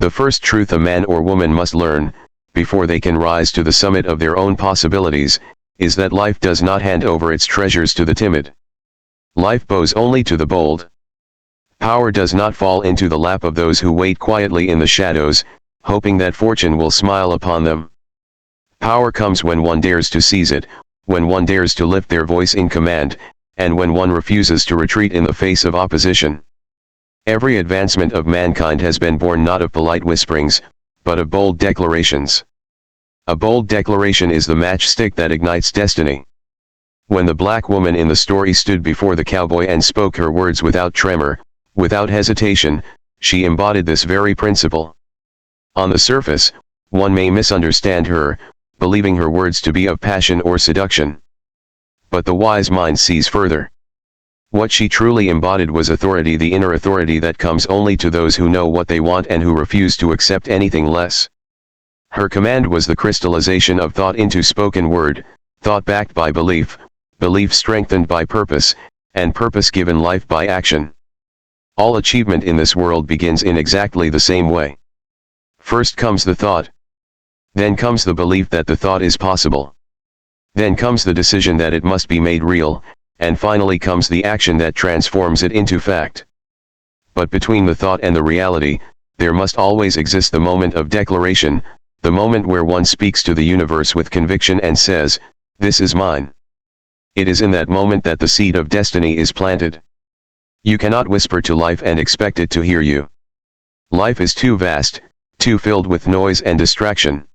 The first truth a man or woman must learn, before they can rise to the summit of their own possibilities, is that life does not hand over its treasures to the timid. Life bows only to the bold. Power does not fall into the lap of those who wait quietly in the shadows, hoping that fortune will smile upon them. Power comes when one dares to seize it, when one dares to lift their voice in command, and when one refuses to retreat in the face of opposition. Every advancement of mankind has been born not of polite whisperings, but of bold declarations. A bold declaration is the matchstick that ignites destiny. When the black woman in the story stood before the cowboy and spoke her words without tremor, without hesitation, she embodied this very principle. On the surface, one may misunderstand her, believing her words to be of passion or seduction. But the wise mind sees further. What she truly embodied was authority, the inner authority that comes only to those who know what they want and who refuse to accept anything less. Her command was the crystallization of thought into spoken word, thought backed by belief, belief strengthened by purpose, and purpose given life by action. All achievement in this world begins in exactly the same way. First comes the thought. Then comes the belief that the thought is possible. Then comes the decision that it must be made real, and finally comes the action that transforms it into fact. But between the thought and the reality, there must always exist the moment of declaration, the moment where one speaks to the universe with conviction and says, "This is mine." It is in that moment that the seed of destiny is planted. You cannot whisper to life and expect it to hear you. Life is too vast, too filled with noise and distraction.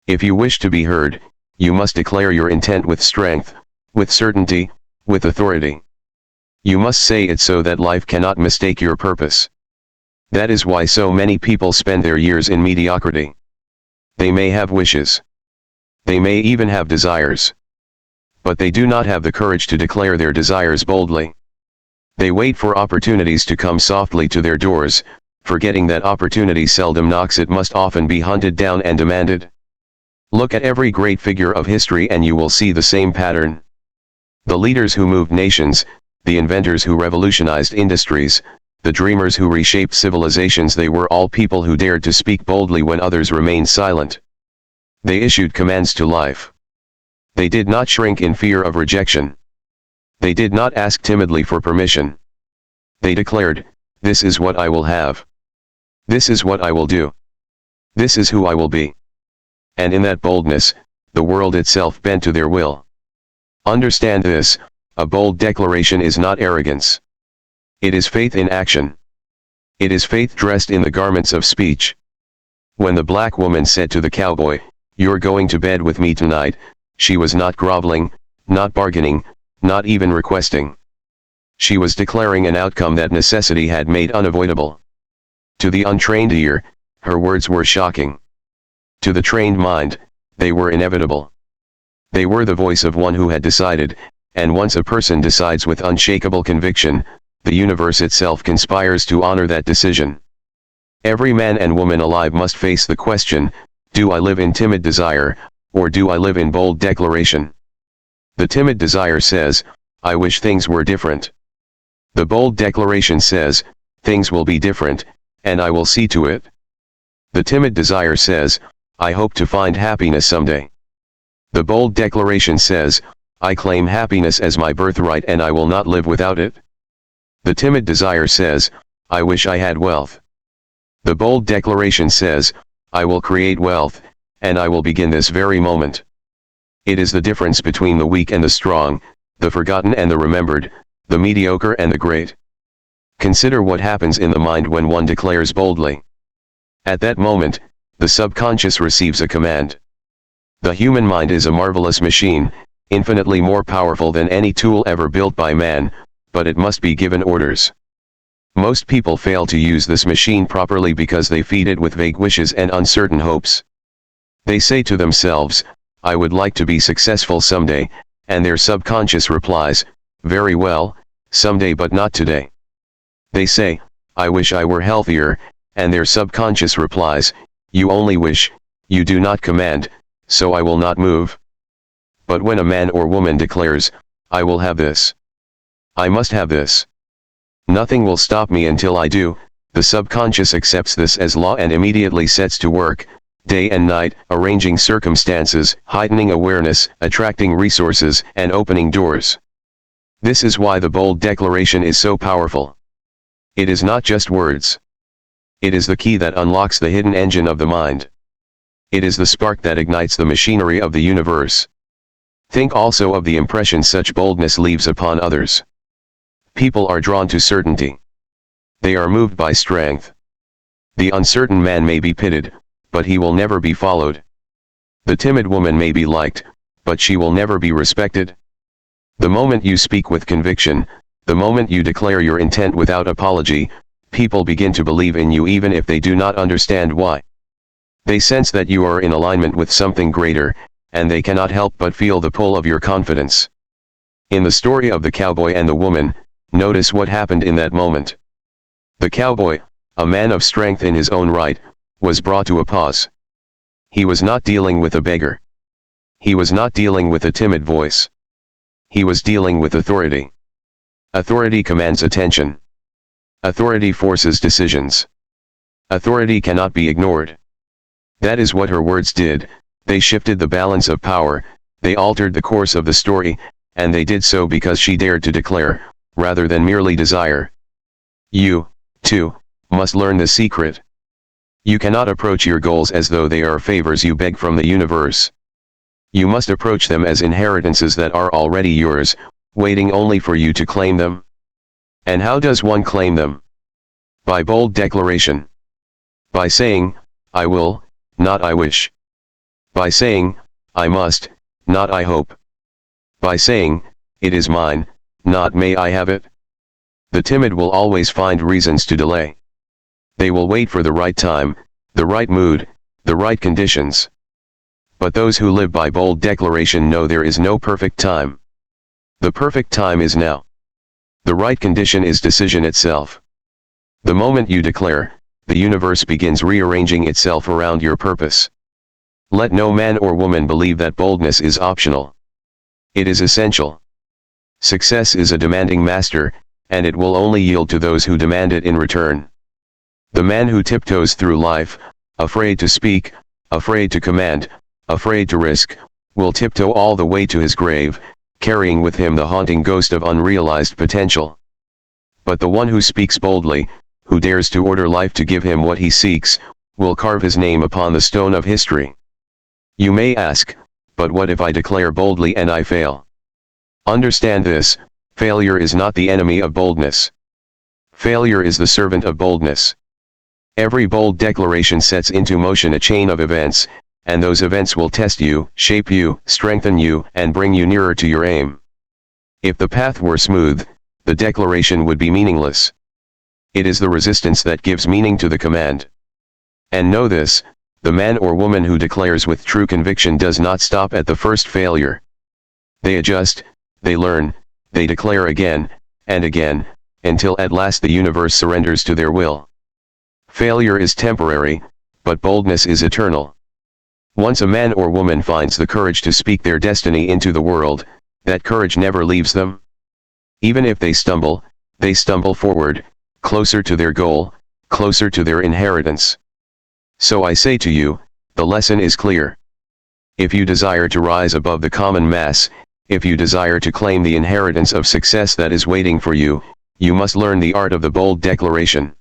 If you wish to be heard, you must declare your intent with strength, with certainty, with authority. You must say it so that life cannot mistake your purpose. That is why so many people spend their years in mediocrity. They may have wishes. They may even have desires. But they do not have the courage to declare their desires boldly. They wait for opportunities to come softly to their doors, forgetting that opportunity seldom knocks, it must often be hunted down and demanded. Look at every great figure of history and you will see the same pattern. The leaders who moved nations, the inventors who revolutionized industries, the dreamers who reshaped civilizations, they were all people who dared to speak boldly when others remained silent. They issued commands to life. They did not shrink in fear of rejection. They did not ask timidly for permission. They declared, "This is what I will have. This is what I will do. This is who I will be." And in that boldness, the world itself bent to their will. Understand this, a bold declaration is not arrogance. It is faith in action. It is faith dressed in the garments of speech. When the black woman said to the cowboy, "You're going to bed with me tonight," she was not groveling, not bargaining, not even requesting. She was declaring an outcome that necessity had made unavoidable. To the untrained ear, her words were shocking. To the trained mind, they were inevitable. They were the voice of one who had decided, and once a person decides with unshakable conviction, the universe itself conspires to honor that decision. Every man and woman alive must face the question, do I live in timid desire, or do I live in bold declaration? The timid desire says, "I wish things were different." The bold declaration says, "Things will be different, and I will see to it." The timid desire says, "I hope to find happiness someday." The bold declaration says, "I claim happiness as my birthright and I will not live without it." The timid desire says, "I wish I had wealth." The bold declaration says, "I will create wealth, and I will begin this very moment." It is the difference between the weak and the strong, the forgotten and the remembered, the mediocre and the great. Consider what happens in the mind when one declares boldly. At that moment, the subconscious receives a command. The human mind is a marvelous machine, infinitely more powerful than any tool ever built by man, but it must be given orders. Most people fail to use this machine properly because they feed it with vague wishes and uncertain hopes. They say to themselves, "I would like to be successful someday," and their subconscious replies, "Very well, someday but not today." They say, "I wish I were healthier," and their subconscious replies, "You only wish, you do not command, so I will not move." But when a man or woman declares, "I will have this. I must have this. Nothing will stop me until I do," the subconscious accepts this as law and immediately sets to work, day and night, arranging circumstances, heightening awareness, attracting resources, and opening doors. This is why the bold declaration is so powerful. It is not just words. It is the key that unlocks the hidden engine of the mind. It is the spark that ignites the machinery of the universe. Think also of the impression such boldness leaves upon others. People are drawn to certainty. They are moved by strength. The uncertain man may be pitied, but he will never be followed. The timid woman may be liked, but she will never be respected. The moment you speak with conviction, the moment you declare your intent without apology, people begin to believe in you even if they do not understand why. They sense that you are in alignment with something greater, and they cannot help but feel the pull of your confidence. In the story of the cowboy and the woman, notice what happened in that moment. The cowboy, a man of strength in his own right, was brought to a pause. He was not dealing with a beggar. He was not dealing with a timid voice. He was dealing with authority. Authority commands attention. Authority forces decisions. Authority cannot be ignored. That is what her words did. They shifted the balance of power, they altered the course of the story, and they did so because she dared to declare, rather than merely desire. You, too, must learn the secret. You cannot approach your goals as though they are favors you beg from the universe. You must approach them as inheritances that are already yours, waiting only for you to claim them. And how does one claim them? By bold declaration. By saying, I will, not I wish. By saying, I must, not I hope. By saying, it is mine, not may I have it. The timid will always find reasons to delay. They will wait for the right time, the right mood, the right conditions. But those who live by bold declaration know there is no perfect time. The perfect time is now. The right condition is decision itself. The moment you declare, the universe begins rearranging itself around your purpose. Let no man or woman believe that boldness is optional. It is essential. Success is a demanding master, and it will only yield to those who demand it in return. The man who tiptoes through life, afraid to speak, afraid to command, afraid to risk, will tiptoe all the way to his grave, carrying with him the haunting ghost of unrealized potential. But the one who speaks boldly, who dares to order life to give him what he seeks, will carve his name upon the stone of history. You may ask, but what if I declare boldly and I fail? Understand this, failure is not the enemy of boldness. Failure is the servant of boldness. Every bold declaration sets into motion a chain of events, and those events will test you, shape you, strengthen you, and bring you nearer to your aim. If the path were smooth, the declaration would be meaningless. It is the resistance that gives meaning to the command. And know this, the man or woman who declares with true conviction does not stop at the first failure. They adjust, they learn, they declare again, and again, until at last the universe surrenders to their will. Failure is temporary, but boldness is eternal. Once a man or woman finds the courage to speak their destiny into the world, that courage never leaves them. Even if they stumble forward, closer to their goal, closer to their inheritance. So I say to you, the lesson is clear. If you desire to rise above the common mass, if you desire to claim the inheritance of success that is waiting for you, you must learn the art of the bold declaration.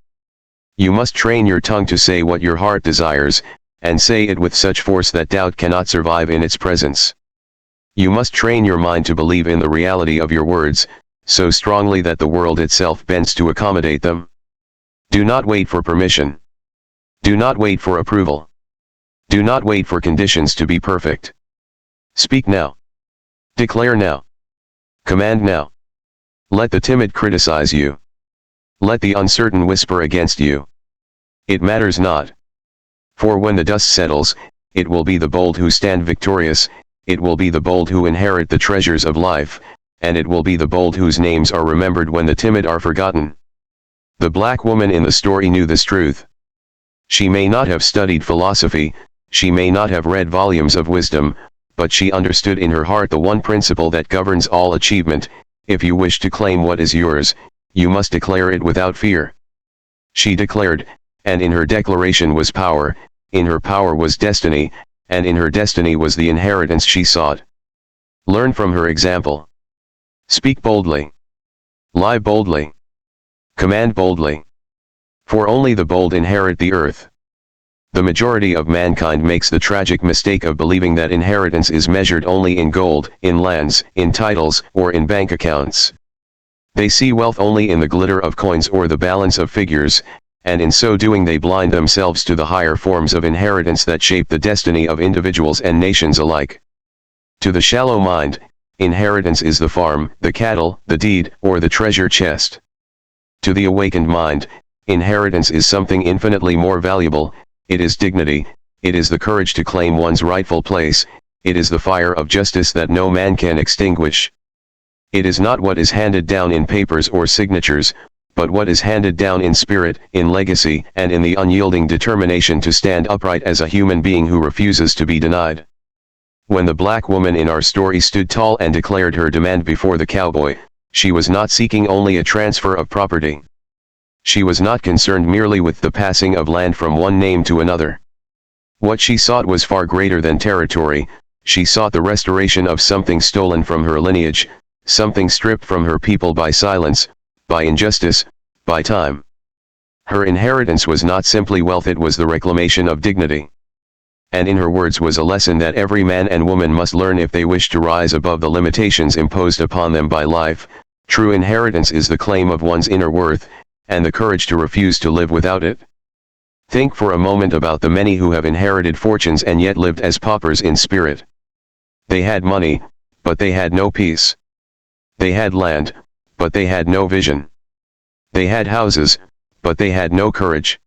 You must train your tongue to say what your heart desires, and say it with such force that doubt cannot survive in its presence. You must train your mind to believe in the reality of your words, so strongly that the world itself bends to accommodate them. Do not wait for permission. Do not wait for approval. Do not wait for conditions to be perfect. Speak now. Declare now. Command now. Let the timid criticize you. Let the uncertain whisper against you. It matters not. For when the dust settles, it will be the bold who stand victorious, it will be the bold who inherit the treasures of life, and it will be the bold whose names are remembered when the timid are forgotten. The black woman in the story knew this truth. She may not have studied philosophy, she may not have read volumes of wisdom, but she understood in her heart the one principle that governs all achievement: if you wish to claim what is yours, you must declare it without fear. She declared, and in her declaration was power, in her power was destiny, and in her destiny was the inheritance she sought. Learn from her example. Speak boldly. Lie boldly. Command boldly. For only the bold inherit the earth. The majority of mankind makes the tragic mistake of believing that inheritance is measured only in gold, in lands, in titles, or in bank accounts. They see wealth only in the glitter of coins or the balance of figures, and in so doing they blind themselves to the higher forms of inheritance that shape the destiny of individuals and nations alike. To the shallow mind, inheritance is the farm, the cattle, the deed, or the treasure chest. To the awakened mind, inheritance is something infinitely more valuable. It is dignity, it is the courage to claim one's rightful place, it is the fire of justice that no man can extinguish. It is not what is handed down in papers or signatures, but what is handed down in spirit, in legacy, and in the unyielding determination to stand upright as a human being who refuses to be denied. When the black woman in our story stood tall and declared her demand before the cowboy, she was not seeking only a transfer of property. She was not concerned merely with the passing of land from one name to another. What she sought was far greater than territory. She sought the restoration of something stolen from her lineage, something stripped from her people by silence, by injustice, by time. Her inheritance was not simply wealth, it was the reclamation of dignity. And in her words was a lesson that every man and woman must learn if they wish to rise above the limitations imposed upon them by life. True inheritance is the claim of one's inner worth, and the courage to refuse to live without it. Think for a moment about the many who have inherited fortunes and yet lived as paupers in spirit. They had money, but they had no peace. They had land, but they had no vision. They had houses, but they had no courage.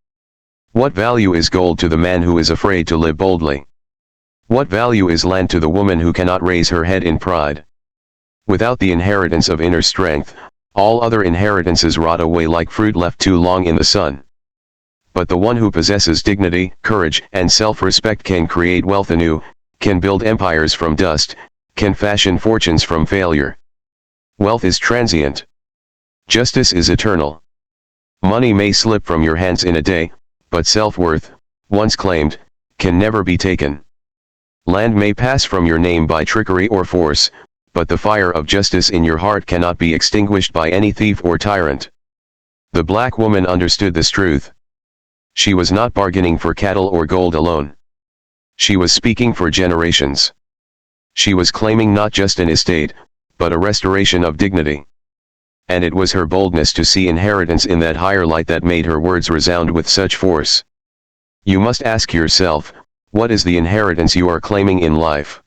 What value is gold to the man who is afraid to live boldly? What value is land to the woman who cannot raise her head in pride? Without the inheritance of inner strength, all other inheritances rot away like fruit left too long in the sun. But the one who possesses dignity, courage, and self-respect can create wealth anew, can build empires from dust, can fashion fortunes from failure. Wealth is transient. Justice is eternal. Money may slip from your hands in a day, but self-worth, once claimed, can never be taken. Land may pass from your name by trickery or force, but the fire of justice in your heart cannot be extinguished by any thief or tyrant. The black woman understood this truth. She was not bargaining for cattle or gold alone. She was speaking for generations. She was claiming not just an estate, but a restoration of dignity. And it was her boldness to see inheritance in that higher light that made her words resound with such force. You must ask yourself, what is the inheritance you are claiming in life?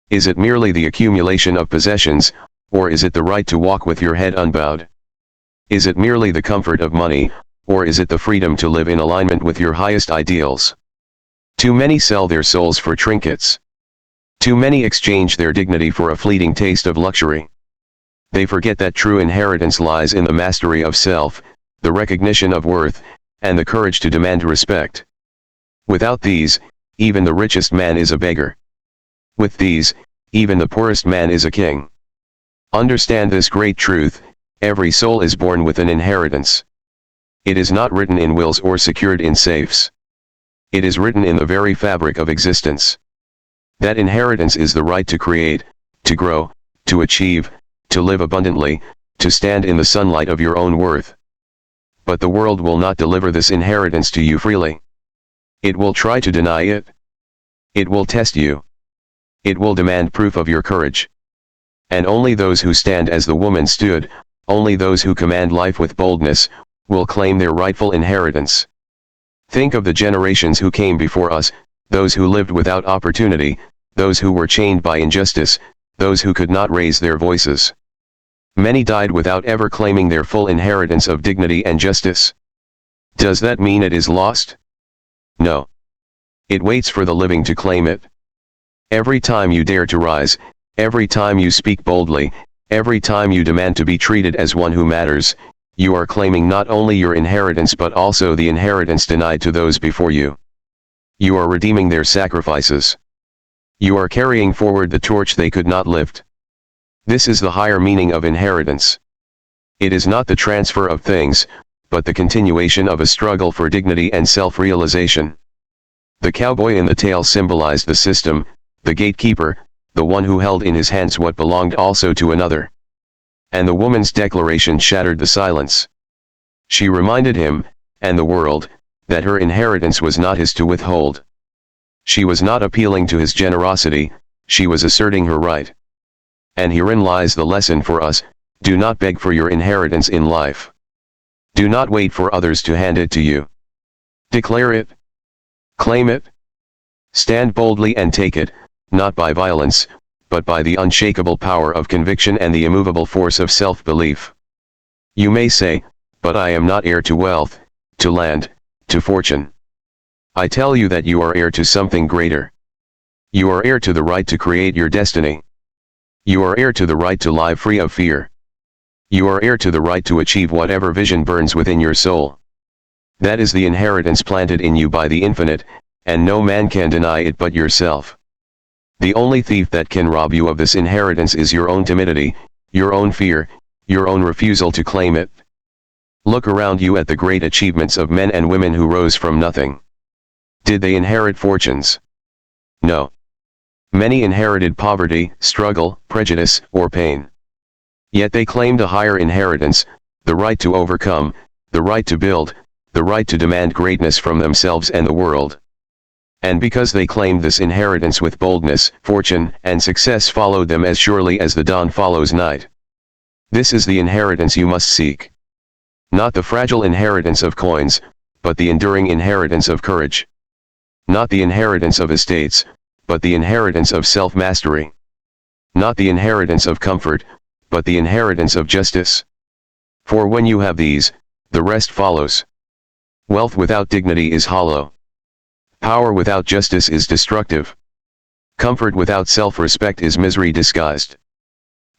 Is it merely the accumulation of possessions, or is it the right to walk with your head unbowed? Is it merely the comfort of money, or is it the freedom to live in alignment with your highest ideals? Too many sell their souls for trinkets. Too many exchange their dignity for a fleeting taste of luxury. They forget that true inheritance lies in the mastery of self, the recognition of worth, and the courage to demand respect. Without these, even the richest man is a beggar. With these, even the poorest man is a king. Understand this great truth: every soul is born with an inheritance. It is not written in wills or secured in safes. It is written in the very fabric of existence. That inheritance is the right to create, to grow, to achieve, to live abundantly, to stand in the sunlight of your own worth. But the world will not deliver this inheritance to you freely. It will try to deny it. It will test you. It will demand proof of your courage. And only those who stand as the woman stood, only those who command life with boldness, will claim their rightful inheritance. Think of the generations who came before us, those who lived without opportunity, those who were chained by injustice, those who could not raise their voices. Many died without ever claiming their full inheritance of dignity and justice. Does that mean it is lost? No. It waits for the living to claim it. Every time you dare to rise, every time you speak boldly, every time you demand to be treated as one who matters, you are claiming not only your inheritance but also the inheritance denied to those before you. You are redeeming their sacrifices. You are carrying forward the torch they could not lift. This is the higher meaning of inheritance. It is not the transfer of things, but the continuation of a struggle for dignity and self-realization. The cowboy in the tale symbolized the system, the gatekeeper, the one who held in his hands what belonged also to another. And the woman's declaration shattered the silence. She reminded him, and the world, that her inheritance was not his to withhold. She was not appealing to his generosity, she was asserting her right. And herein lies the lesson for us: do not beg for your inheritance in life. Do not wait for others to hand it to you. Declare it. Claim it. Stand boldly and take it, not by violence, but by the unshakable power of conviction and the immovable force of self-belief. You may say, but I am not heir to wealth, to land, to fortune. I tell you that you are heir to something greater. You are heir to the right to create your destiny. You are heir to the right to live free of fear. You are heir to the right to achieve whatever vision burns within your soul. That is the inheritance planted in you by the infinite, and no man can deny it but yourself. The only thief that can rob you of this inheritance is your own timidity, your own fear, your own refusal to claim it. Look around you at the great achievements of men and women who rose from nothing. Did they inherit fortunes? No. Many inherited poverty, struggle, prejudice, or pain. Yet they claimed a higher inheritance, the right to overcome, the right to build, the right to demand greatness from themselves and the world. And because they claimed this inheritance with boldness, fortune and success followed them as surely as the dawn follows night. This is the inheritance you must seek. Not the fragile inheritance of coins, but the enduring inheritance of courage. Not the inheritance of estates, but the inheritance of self-mastery. Not the inheritance of comfort, but the inheritance of justice. For when you have these, the rest follows. Wealth without dignity is hollow. Power without justice is destructive. Comfort without self-respect is misery disguised.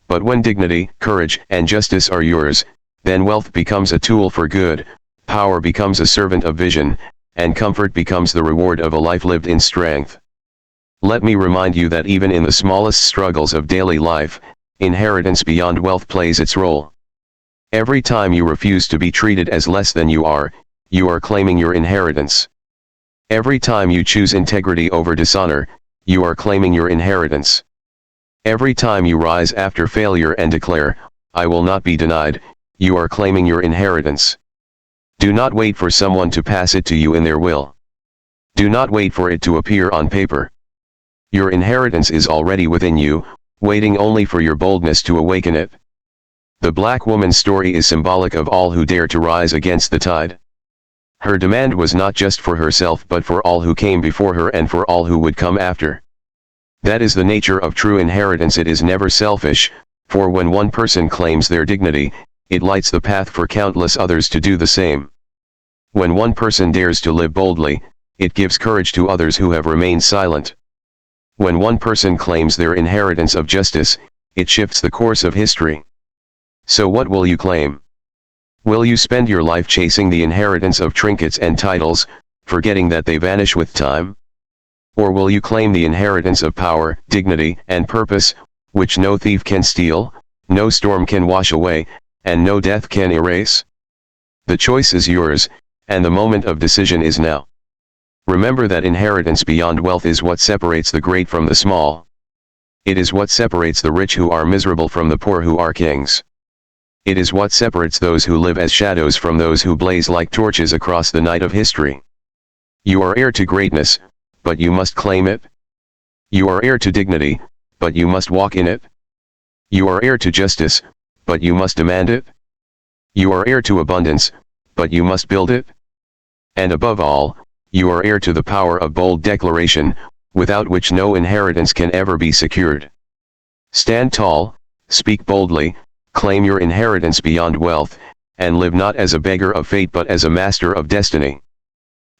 But when dignity, courage, and justice are yours, then wealth becomes a tool for good, power becomes a servant of vision, and comfort becomes the reward of a life lived in strength. Let me remind you that even in the smallest struggles of daily life, inheritance beyond wealth plays its role. Every time you refuse to be treated as less than you are claiming your inheritance. Every time you choose integrity over dishonor, you are claiming your inheritance. Every time you rise after failure and declare, I will not be denied, you are claiming your inheritance. Do not wait for someone to pass it to you in their will. Do not wait for it to appear on paper. Your inheritance is already within you, waiting only for your boldness to awaken it. The black woman's story is symbolic of all who dare to rise against the tide. Her demand was not just for herself but for all who came before her and for all who would come after. That is the nature of true inheritance. It is never selfish, for when one person claims their dignity, it lights the path for countless others to do the same. When one person dares to live boldly, it gives courage to others who have remained silent. When one person claims their inheritance of justice, it shifts the course of history. So what will you claim? Will you spend your life chasing the inheritance of trinkets and titles, forgetting that they vanish with time? Or will you claim the inheritance of power, dignity, and purpose, which no thief can steal, no storm can wash away, and no death can erase? The choice is yours, and the moment of decision is now. Remember that inheritance beyond wealth is what separates the great from the small. It is what separates the rich who are miserable from the poor who are kings. It is what separates those who live as shadows from those who blaze like torches across the night of history. You are heir to greatness, but you must claim it. You are heir to dignity, but you must walk in it. You are heir to justice, but you must demand it. You are heir to abundance, but you must build it. And above all, you are heir to the power of bold declaration, without which no inheritance can ever be secured. Stand tall, speak boldly, claim your inheritance beyond wealth, and live not as a beggar of fate but as a master of destiny.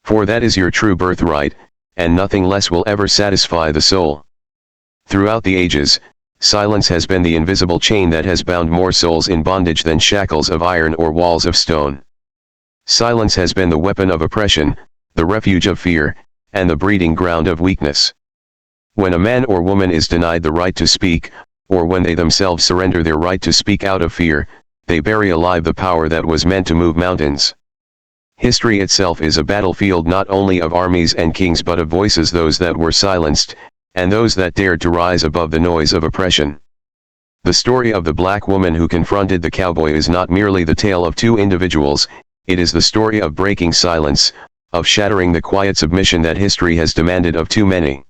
For that is your true birthright, and nothing less will ever satisfy the soul. Throughout the ages, silence has been the invisible chain that has bound more souls in bondage than shackles of iron or walls of stone. Silence has been the weapon of oppression, the refuge of fear, and the breeding ground of weakness. When a man or woman is denied the right to speak, or when they themselves surrender their right to speak out of fear, they bury alive the power that was meant to move mountains. History itself is a battlefield not only of armies and kings but of voices, those that were silenced, and those that dared to rise above the noise of oppression. The story of the black woman who confronted the cowboy is not merely the tale of two individuals, it is the story of breaking silence, of shattering the quiet submission that history has demanded of too many.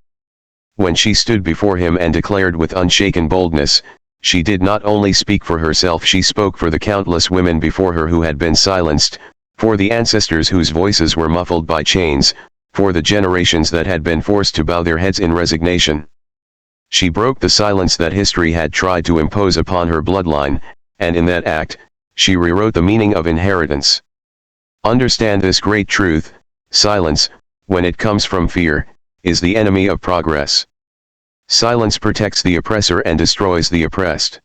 When she stood before him and declared with unshaken boldness, she did not only speak for herself, she spoke for the countless women before her who had been silenced, for the ancestors whose voices were muffled by chains, for the generations that had been forced to bow their heads in resignation. She broke the silence that history had tried to impose upon her bloodline, and in that act, she rewrote the meaning of inheritance. Understand this great truth: silence, when it comes from fear, is the enemy of progress. Silence protects the oppressor and destroys the oppressed.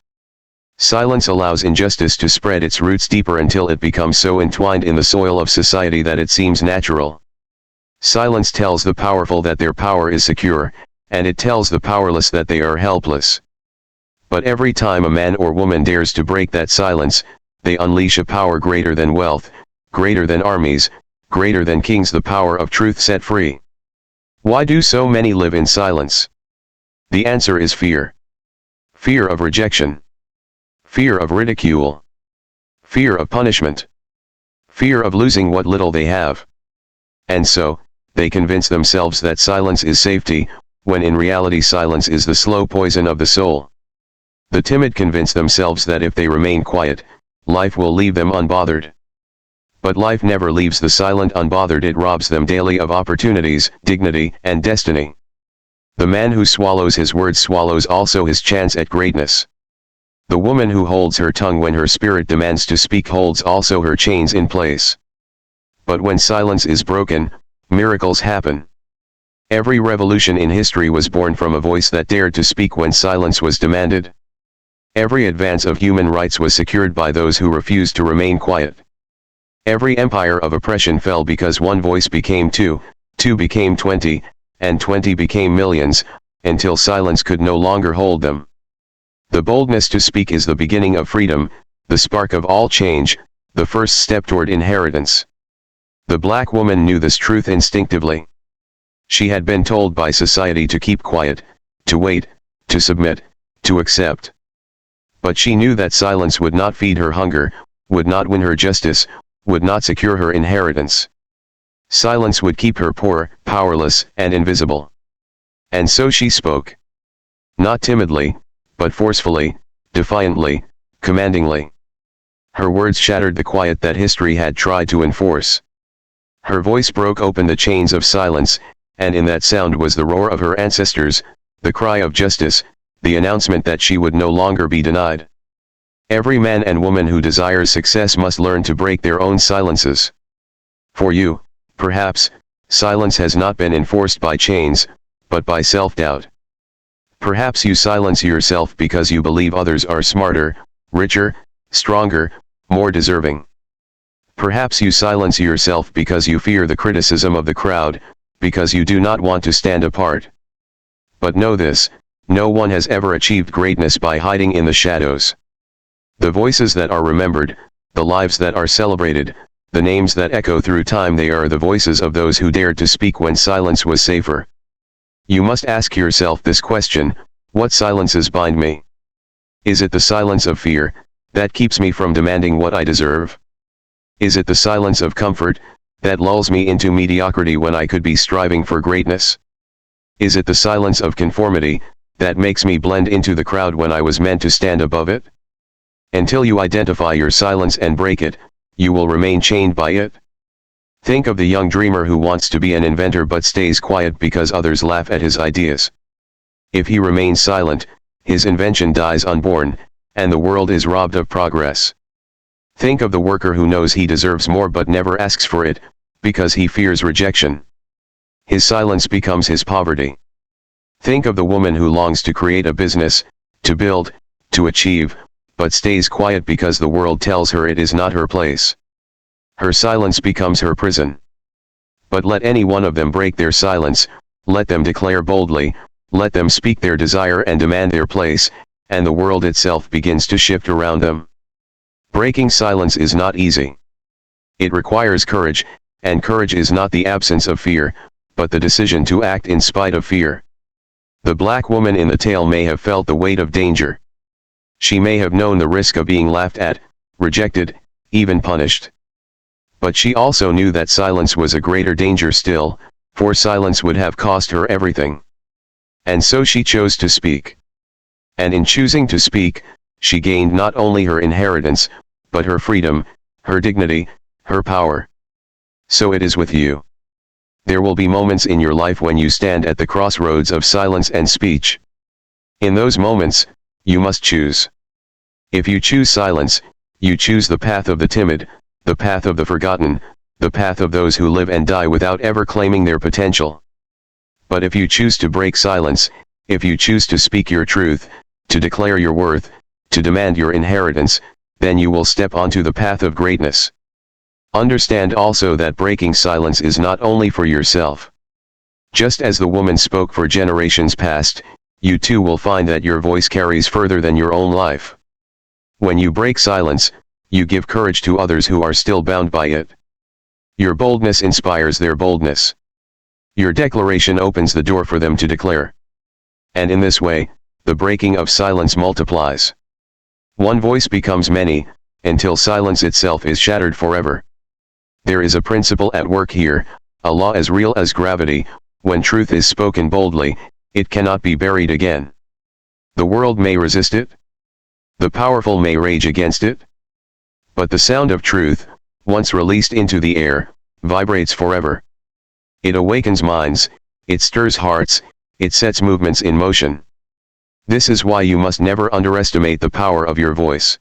Silence allows injustice to spread its roots deeper until it becomes so entwined in the soil of society that it seems natural. Silence tells the powerful that their power is secure, and it tells the powerless that they are helpless. But every time a man or woman dares to break that silence, they unleash a power greater than wealth, greater than armies, greater than kings, the power of truth set free. Why do so many live in silence? The answer is fear. Fear of rejection. Fear of ridicule. Fear of punishment. Fear of losing what little they have. And so, they convince themselves that silence is safety, when in reality silence is the slow poison of the soul. The timid convince themselves that if they remain quiet, life will leave them unbothered. But life never leaves the silent unbothered, it robs them daily of opportunities, dignity, and destiny. The man who swallows his words swallows also his chance at greatness. The woman who holds her tongue when her spirit demands to speak holds also her chains in place. But when silence is broken, miracles happen. Every revolution in history was born from a voice that dared to speak when silence was demanded. Every advance of human rights was secured by those who refused to remain quiet. Every empire of oppression fell because one voice became two, two became 20, and 20 became millions, until silence could no longer hold them. The boldness to speak is the beginning of freedom, the spark of all change, the first step toward inheritance. The black woman knew this truth instinctively. She had been told by society to keep quiet, to wait, to submit, to accept. But she knew that silence would not feed her hunger, would not win her justice, would not secure her inheritance. Silence would keep her poor, powerless, and invisible. And so she spoke. Not timidly, but forcefully, defiantly, commandingly. Her words shattered the quiet that history had tried to enforce. Her voice broke open the chains of silence, and in that sound was the roar of her ancestors, the cry of justice, the announcement that she would no longer be denied. Every man and woman who desires success must learn to break their own silences. For you, perhaps, silence has not been enforced by chains, but by self-doubt. Perhaps you silence yourself because you believe others are smarter, richer, stronger, more deserving. Perhaps you silence yourself because you fear the criticism of the crowd, because you do not want to stand apart. But know this: no one has ever achieved greatness by hiding in the shadows. The voices that are remembered, the lives that are celebrated, the names that echo through time, they are the voices of those who dared to speak when silence was safer. You must ask yourself this question: what silences bind me? Is it the silence of fear, that keeps me from demanding what I deserve? Is it the silence of comfort, that lulls me into mediocrity when I could be striving for greatness? Is it the silence of conformity, that makes me blend into the crowd when I was meant to stand above it? Until you identify your silence and break it, you will remain chained by it. Think of the young dreamer who wants to be an inventor but stays quiet because others laugh at his ideas. If he remains silent, his invention dies unborn, and the world is robbed of progress. Think of the worker who knows he deserves more but never asks for it, because he fears rejection. His silence becomes his poverty. Think of the woman who longs to create a business, to build, to achieve, but stays quiet because the world tells her it is not her place. Her silence becomes her prison. But let any one of them break their silence, let them declare boldly, let them speak their desire and demand their place, and the world itself begins to shift around them. Breaking silence is not easy. It requires courage, and courage is not the absence of fear, but the decision to act in spite of fear. The black woman in the tale may have felt the weight of danger. She may have known the risk of being laughed at, rejected, even punished. But she also knew that silence was a greater danger still, for silence would have cost her everything. And so she chose to speak. And in choosing to speak, she gained not only her inheritance, but her freedom, her dignity, her power. So it is with you. There will be moments in your life when you stand at the crossroads of silence and speech. In those moments, you must choose. If you choose silence, you choose the path of the timid, the path of the forgotten, the path of those who live and die without ever claiming their potential. But if you choose to break silence, if you choose to speak your truth, to declare your worth, to demand your inheritance, then you will step onto the path of greatness. Understand also that breaking silence is not only for yourself. Just as the woman spoke for generations past, you too will find that your voice carries further than your own life. When you break silence, you give courage to others who are still bound by it. Your boldness inspires their boldness. Your declaration opens the door for them to declare. And in this way, the breaking of silence multiplies. One voice becomes many, until silence itself is shattered forever. There is a principle at work here, a law as real as gravity. When truth is spoken boldly, it cannot be buried again. The world may resist it. The powerful may rage against it. But the sound of truth, once released into the air, vibrates forever. It awakens minds, it stirs hearts, it sets movements in motion. This is why you must never underestimate the power of your voice.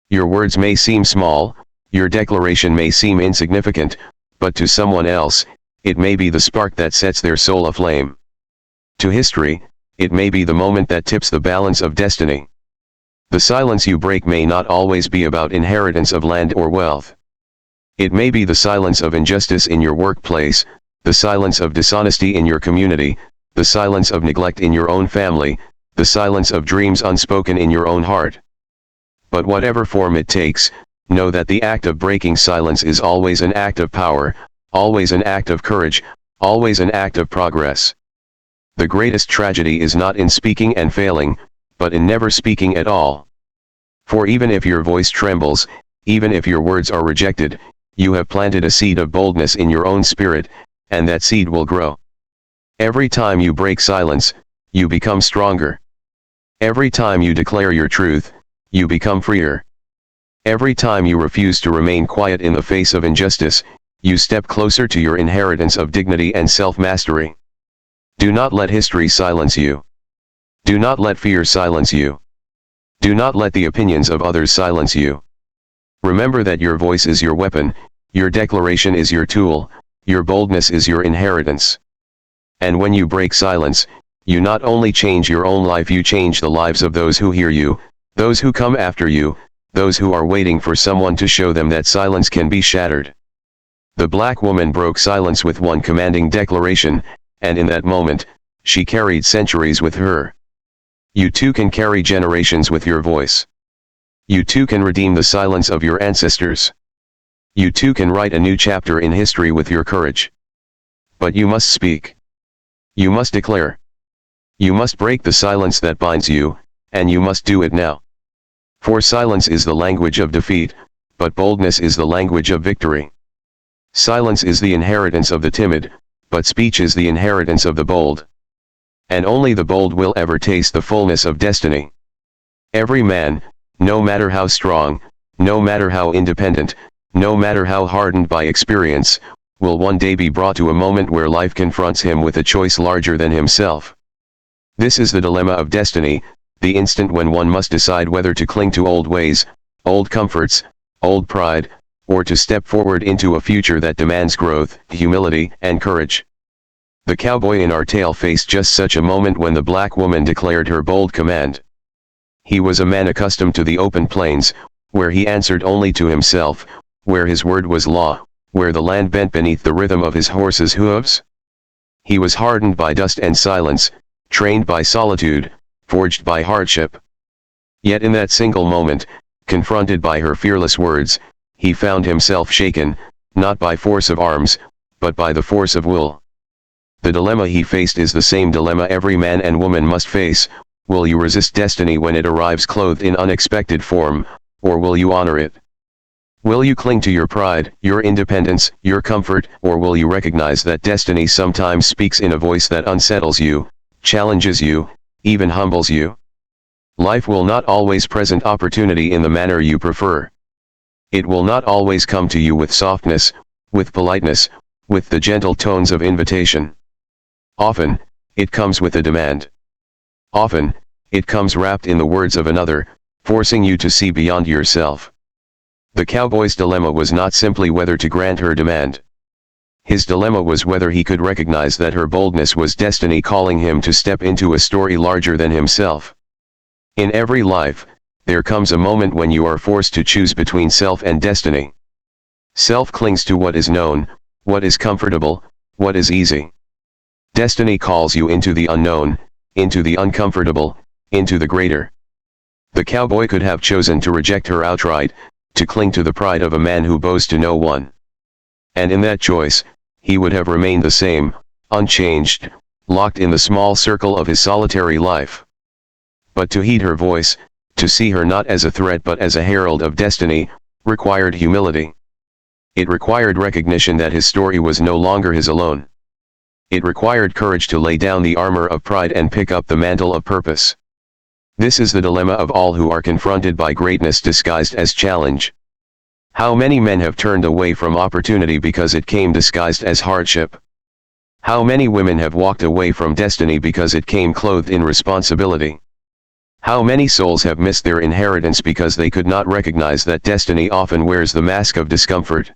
Your words may seem small, your declaration may seem insignificant, but to someone else, it may be the spark that sets their soul aflame. To history, it may be the moment that tips the balance of destiny. The silence you break may not always be about inheritance of land or wealth. It may be the silence of injustice in your workplace, the silence of dishonesty in your community, the silence of neglect in your own family, the silence of dreams unspoken in your own heart. But whatever form it takes, know that the act of breaking silence is always an act of power, always an act of courage, always an act of progress. The greatest tragedy is not in speaking and failing, but in never speaking at all. For even if your voice trembles, even if your words are rejected, you have planted a seed of boldness in your own spirit, and that seed will grow. Every time you break silence, you become stronger. Every time you declare your truth, you become freer. Every time you refuse to remain quiet in the face of injustice, you step closer to your inheritance of dignity and self-mastery. Do not let history silence you. Do not let fear silence you. Do not let the opinions of others silence you. Remember that your voice is your weapon, your declaration is your tool, your boldness is your inheritance. And when you break silence, you not only change your own life, you change the lives of those who hear you, those who come after you, those who are waiting for someone to show them that silence can be shattered. The black woman broke silence with one commanding declaration, and in that moment, she carried centuries with her. You too can carry generations with your voice. You too can redeem the silence of your ancestors. You too can write a new chapter in history with your courage. But you must speak. You must declare. You must break the silence that binds you, and you must do it now. For silence is the language of defeat, but boldness is the language of victory. Silence is the inheritance of the timid, but speech is the inheritance of the bold. And only the bold will ever taste the fullness of destiny. Every man, no matter how strong, no matter how independent, no matter how hardened by experience, will one day be brought to a moment where life confronts him with a choice larger than himself. This is the dilemma of destiny, the instant when one must decide whether to cling to old ways, old comforts, old pride, or to step forward into a future that demands growth, humility, and courage. The cowboy in our tale faced just such a moment when the black woman declared her bold command. He was a man accustomed to the open plains, where he answered only to himself, where his word was law, where the land bent beneath the rhythm of his horse's hooves. He was hardened by dust and silence, trained by solitude, forged by hardship. Yet in that single moment, confronted by her fearless words, he found himself shaken, not by force of arms, but by the force of will. The dilemma he faced is the same dilemma every man and woman must face: will you resist destiny when it arrives clothed in unexpected form, or will you honor it? Will you cling to your pride, your independence, your comfort, or will you recognize that destiny sometimes speaks in a voice that unsettles you, challenges you, even humbles you? Life will not always present opportunity in the manner you prefer. It will not always come to you with softness, with politeness, with the gentle tones of invitation. Often, it comes with a demand. Often, it comes wrapped in the words of another, forcing you to see beyond yourself. The cowboy's dilemma was not simply whether to grant her demand. His dilemma was whether he could recognize that her boldness was destiny calling him to step into a story larger than himself. In every life, there comes a moment when you are forced to choose between self and destiny. Self clings to what is known, what is comfortable, what is easy. Destiny calls you into the unknown, into the uncomfortable, into the greater. The cowboy could have chosen to reject her outright, to cling to the pride of a man who bows to no one. And in that choice, he would have remained the same, unchanged, locked in the small circle of his solitary life. But to heed her voice, to see her not as a threat but as a herald of destiny, required humility. It required recognition that his story was no longer his alone. It required courage to lay down the armor of pride and pick up the mantle of purpose. This is the dilemma of all who are confronted by greatness disguised as challenge. How many men have turned away from opportunity because it came disguised as hardship? How many women have walked away from destiny because it came clothed in responsibility? How many souls have missed their inheritance because they could not recognize that destiny often wears the mask of discomfort?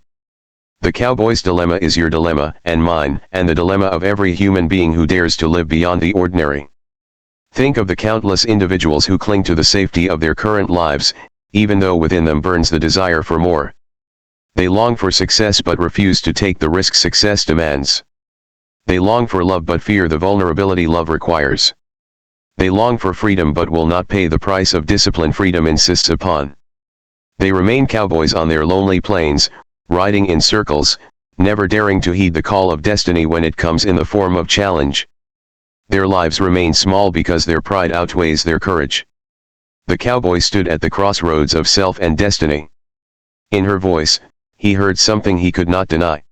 The cowboy's dilemma is your dilemma and mine, and the dilemma of every human being who dares to live beyond the ordinary. Think of the countless individuals who cling to the safety of their current lives, even though within them burns the desire for more. They long for success but refuse to take the risk success demands. They long for love but fear the vulnerability love requires. They long for freedom but will not pay the price of discipline freedom insists upon. They remain cowboys on their lonely plains, riding in circles, never daring to heed the call of destiny when it comes in the form of challenge. Their lives remain small because their pride outweighs their courage. The cowboy stood at the crossroads of self and destiny. In her voice, he heard something he could not deny.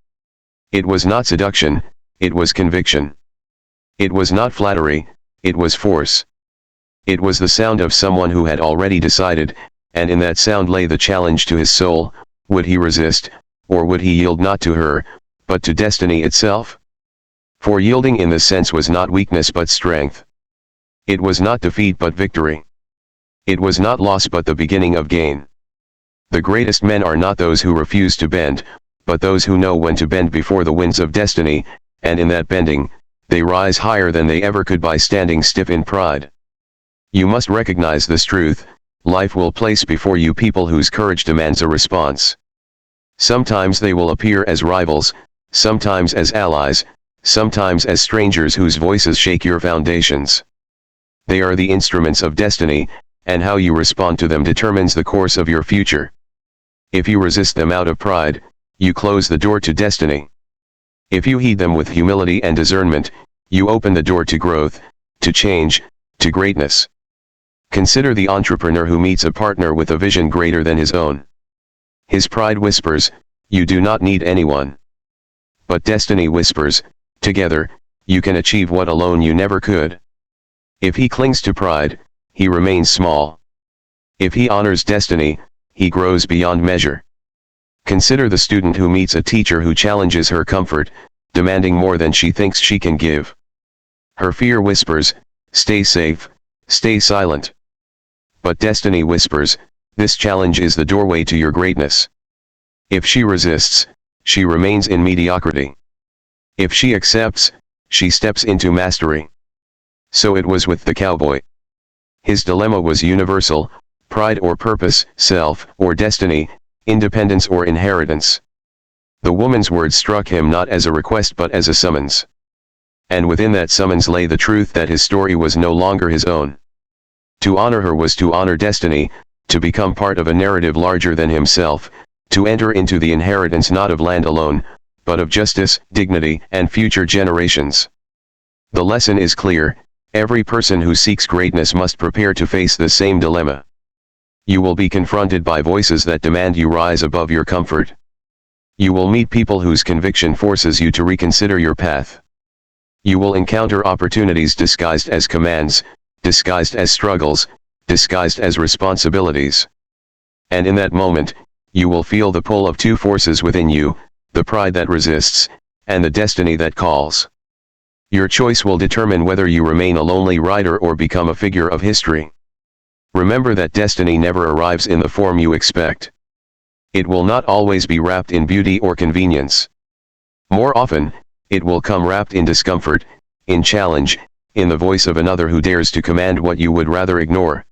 It was not seduction, it was conviction. It was not flattery, it was force. It was the sound of someone who had already decided, and in that sound lay the challenge to his soul: would he resist, or would he yield not to her, but to destiny itself? For yielding in this sense was not weakness but strength. It was not defeat but victory. It was not loss but the beginning of gain. The greatest men are not those who refuse to bend, but those who know when to bend before the winds of destiny, and in that bending, they rise higher than they ever could by standing stiff in pride. You must recognize this truth: life will place before you people whose courage demands a response. Sometimes they will appear as rivals, sometimes as allies, sometimes as strangers whose voices shake your foundations. They are the instruments of destiny, and how you respond to them determines the course of your future. If you resist them out of pride, you close the door to destiny. If you heed them with humility and discernment, you open the door to growth, to change, to greatness. Consider the entrepreneur who meets a partner with a vision greater than his own. His pride whispers, "You do not need anyone." But destiny whispers, "Together, you can achieve what alone you never could." If he clings to pride, he remains small. If he honors destiny, he grows beyond measure. Consider the student who meets a teacher who challenges her comfort, demanding more than she thinks she can give. Her fear whispers, "Stay safe, stay silent." But destiny whispers, "This challenge is the doorway to your greatness." If she resists, she remains in mediocrity. If she accepts, she steps into mastery. So it was with the cowboy. His dilemma was universal: pride or purpose, self or destiny, independence or inheritance. The woman's words struck him not as a request but as a summons. And within that summons lay the truth that his story was no longer his own. To honor her was to honor destiny, to become part of a narrative larger than himself, To enter into the inheritance not of land alone, but of justice, dignity, and future generations. The lesson is clear: every person who seeks greatness must prepare to face the same dilemma. You will be confronted by voices that demand you rise above your comfort. You will meet people whose conviction forces you to reconsider your path. You will encounter opportunities disguised as commands, disguised as struggles, disguised as responsibilities. And in that moment, you will feel the pull of two forces within you, the pride that resists, and the destiny that calls. Your choice will determine whether you remain a lonely rider or become a figure of history. Remember that destiny never arrives in the form you expect. It will not always be wrapped in beauty or convenience. More often, it will come wrapped in discomfort, in challenge, in the voice of another who dares to command what you would rather ignore.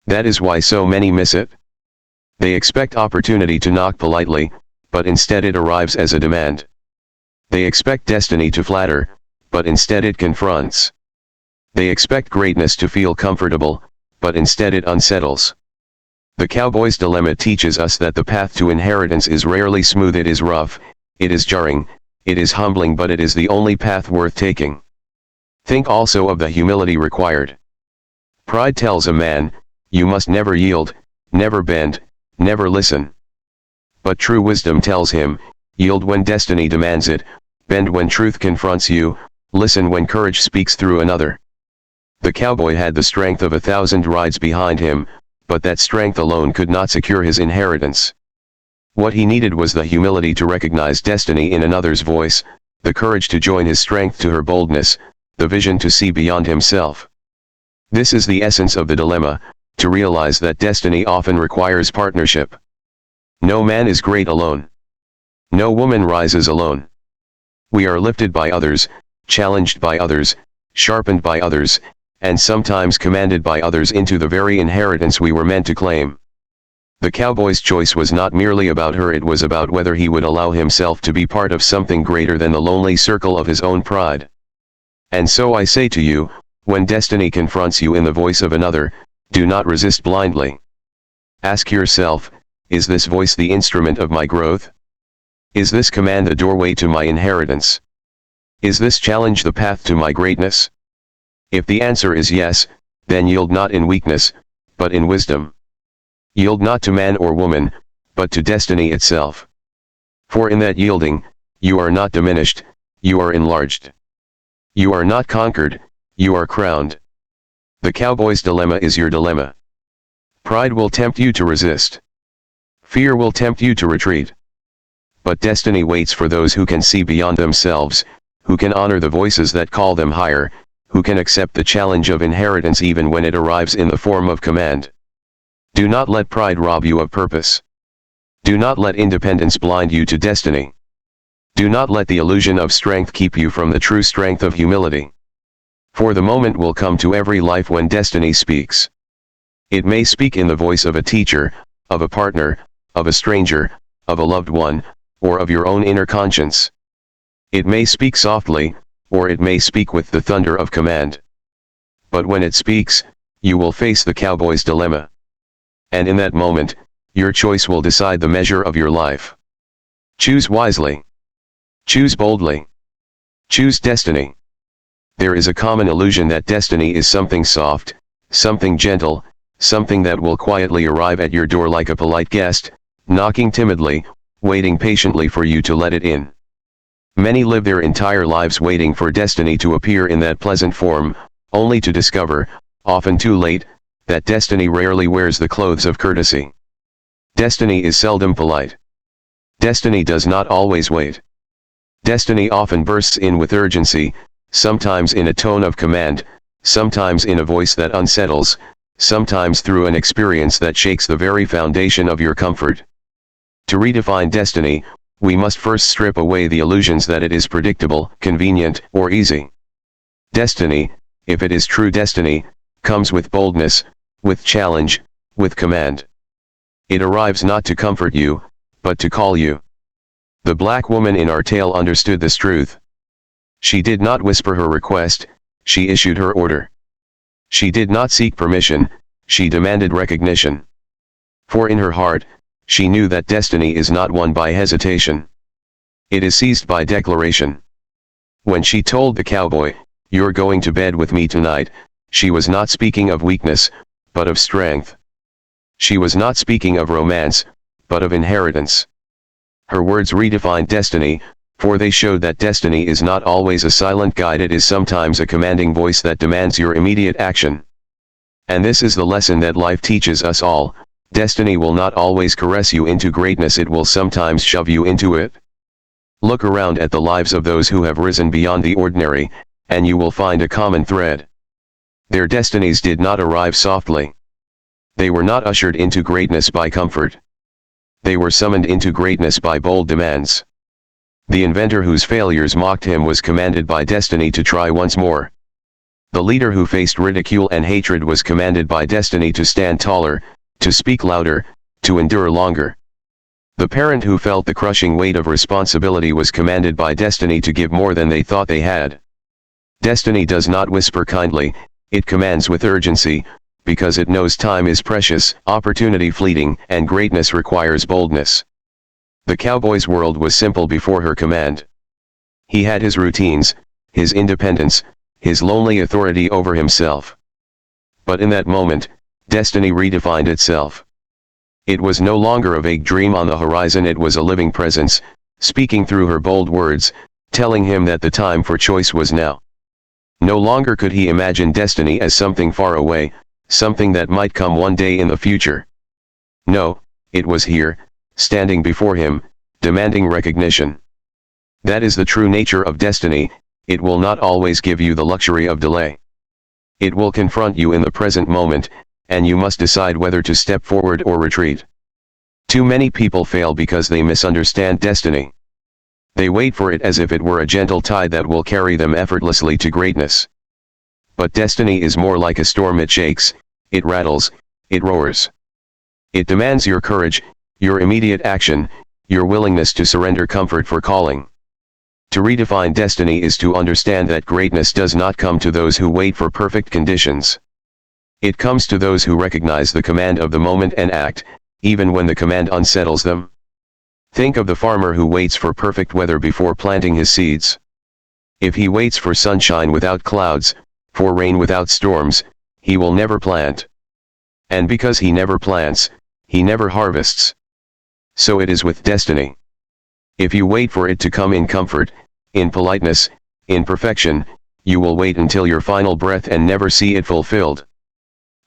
That is why so many miss it. They expect opportunity to knock politely, but instead it arrives as a demand. They expect destiny to flatter, but instead it confronts. They expect greatness to feel comfortable, but instead it unsettles. The cowboy's dilemma teaches us that the path to inheritance is rarely smooth. It is rough, it is jarring, it is humbling, but it is the only path worth taking. Think also of the humility required. Pride tells a man, you must never yield, never bend, never listen. But true wisdom tells him, yield when destiny demands it, bend when truth confronts you, listen when courage speaks through another. The cowboy had the strength of 1,000 rides behind him, but that strength alone could not secure his inheritance. What he needed was the humility to recognize destiny in another's voice, the courage to join his strength to her boldness, the vision to see beyond himself. This is the essence of the dilemma, to realize that destiny often requires partnership. No man is great alone. No woman rises alone. We are lifted by others, challenged by others, sharpened by others, and sometimes commanded by others into the very inheritance we were meant to claim. The cowboy's choice was not merely about her, it was about whether he would allow himself to be part of something greater than the lonely circle of his own pride. And so I say to you, when destiny confronts you in the voice of another, do not resist blindly. Ask yourself, is this voice the instrument of my growth? Is this command the doorway to my inheritance? Is this challenge the path to my greatness? If the answer is yes, then yield not in weakness, but in wisdom. Yield not to man or woman, but to destiny itself. For in that yielding, you are not diminished, you are enlarged. You are not conquered, you are crowned. The cowboy's dilemma is your dilemma. Pride will tempt you to resist. Fear will tempt you to retreat. But destiny waits for those who can see beyond themselves, who can honor the voices that call them higher, who can accept the challenge of inheritance even when it arrives in the form of command. Do not let pride rob you of purpose. Do not let independence blind you to destiny. Do not let the illusion of strength keep you from the true strength of humility. For the moment will come to every life when destiny speaks. It may speak in the voice of a teacher, of a partner, of a stranger, of a loved one, or of your own inner conscience. It may speak softly, or it may speak with the thunder of command. But when it speaks, you will face the cowboy's dilemma. And in that moment, your choice will decide the measure of your life. Choose wisely. Choose boldly. Choose destiny. There is a common illusion that destiny is something soft, something gentle, something that will quietly arrive at your door like a polite guest, knocking timidly, waiting patiently for you to let it in. Many live their entire lives waiting for destiny to appear in that pleasant form, only to discover, often too late, that destiny rarely wears the clothes of courtesy. Destiny is seldom polite. Destiny does not always wait. Destiny often bursts in with urgency, sometimes in a tone of command, sometimes in a voice that unsettles, sometimes through an experience that shakes the very foundation of your comfort. To redefine destiny, we must first strip away the illusions that it is predictable, convenient, or easy. Destiny, if it is true destiny, comes with boldness, with challenge, with command. It arrives not to comfort you, but to call you. The black woman in our tale understood this truth. She did not whisper her request, she issued her order. She did not seek permission, she demanded recognition. For in her heart, She knew that destiny is not won by hesitation. It is seized by declaration. When she told the cowboy, "You're going to bed with me tonight," she was not speaking of weakness, but of strength. She was not speaking of romance, but of inheritance. Her words redefined destiny, for they showed that destiny is not always a silent guide, it is sometimes a commanding voice that demands your immediate action. And this is the lesson that life teaches us all: destiny will not always caress you into greatness, it will sometimes shove you into it. Look around at the lives of those who have risen beyond the ordinary, and you will find a common thread. Their destinies did not arrive softly. They were not ushered into greatness by comfort. They were summoned into greatness by bold demands. The inventor whose failures mocked him was commanded by destiny to try once more. The leader who faced ridicule and hatred was commanded by destiny to stand taller, to speak louder, to endure longer. The parent who felt the crushing weight of responsibility was commanded by destiny to give more than they thought they had. Destiny does not whisper kindly, it commands with urgency, because it knows time is precious, opportunity fleeting, and greatness requires boldness. The cowboy's world was simple before her command. He had his routines, his independence, his lonely authority over himself. But in that moment, destiny redefined itself. It was no longer a vague dream on the horizon, it was a living presence, speaking through her bold words, telling him that the time for choice was now. No longer could he imagine destiny as something far away, something that might come one day in the future. No, it was here, standing before him, demanding recognition. That is the true nature of destiny: it will not always give you the luxury of delay. It will confront you in the present moment, and you must decide whether to step forward or retreat. Too many people fail because they misunderstand destiny. They wait for it as if it were a gentle tide that will carry them effortlessly to greatness. But destiny is more like a storm: it shakes, it rattles, it roars. It demands your courage, your immediate action, your willingness to surrender comfort for calling. To redefine destiny is to understand that greatness does not come to those who wait for perfect conditions. It comes to those who recognize the command of the moment and act, even when the command unsettles them. Think of the farmer who waits for perfect weather before planting his seeds. If he waits for sunshine without clouds, for rain without storms, he will never plant. And because he never plants, he never harvests. So it is with destiny. If you wait for it to come in comfort, in politeness, in perfection, you will wait until your final breath and never see it fulfilled.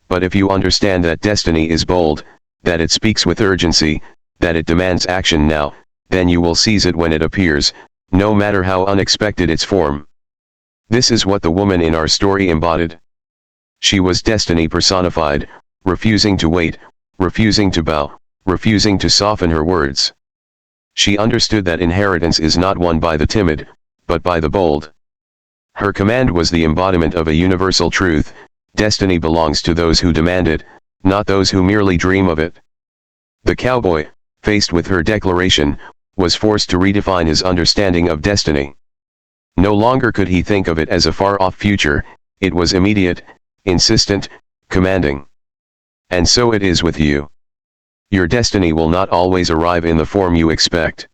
But if you understand that destiny is bold, that it speaks with urgency, that it demands action now, then you will seize it when it appears, no matter how unexpected its form. This is what the woman in our story embodied. She was destiny personified, refusing to wait, refusing to bow, refusing to soften her words. She understood that inheritance is not won by the timid, but by the bold. Her command was the embodiment of a universal truth: destiny belongs to those who demand it, not those who merely dream of it. The cowboy, faced with her declaration, was forced to redefine his understanding of destiny. No longer could he think of it as a far-off future, it was immediate, insistent, commanding. And so it is with you. Your destiny will not always arrive in the form you expect.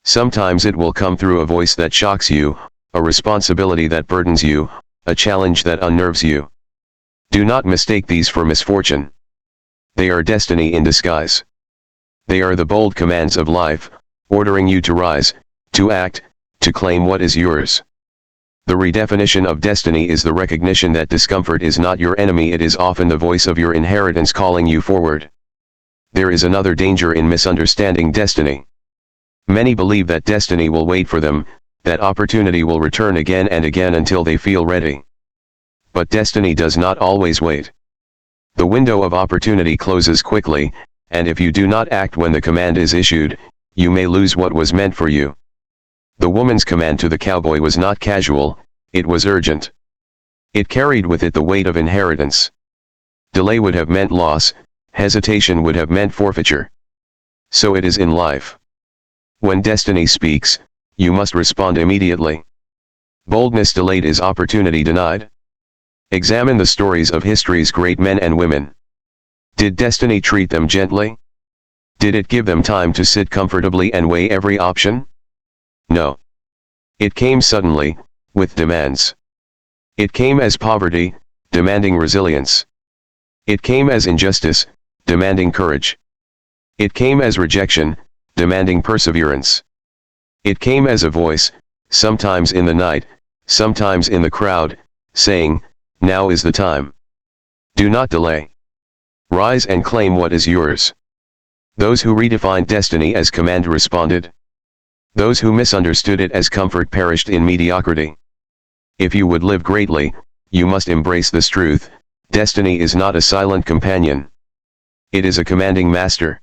Sometimes it will come through a voice that shocks you, a responsibility that burdens you, a challenge that unnerves you. Do not mistake these for misfortune. They are destiny in disguise. They are the bold commands of life, ordering you to rise, to act, to claim what is yours. The redefinition of destiny is the recognition that discomfort is not your enemy, it is often the voice of your inheritance calling you forward. There is another danger in misunderstanding destiny. Many believe that destiny will wait for them, that opportunity will return again and again until they feel ready. But destiny does not always wait. The window of opportunity closes quickly, and if you do not act when the command is issued, you may lose what was meant for you. The woman's command to the cowboy was not casual, it was urgent. It carried with it the weight of inheritance. Delay would have meant loss, hesitation would have meant forfeiture. So it is in life. When destiny speaks, you must respond immediately. Boldness delayed is opportunity denied. Examine the stories of history's great men and women. Did destiny treat them gently? Did it give them time to sit comfortably and weigh every option? No. It came suddenly, with demands. It came as poverty, demanding resilience. It came as injustice, demanding courage. It came as rejection, demanding perseverance. It came as a voice, sometimes in the night, sometimes in the crowd, saying, "Now is the time. Do not delay. Rise and claim what is yours." Those who redefined destiny as command responded. Those who misunderstood it as comfort perished in mediocrity. If you would live greatly, you must embrace this truth: destiny is not a silent companion. It is a commanding master.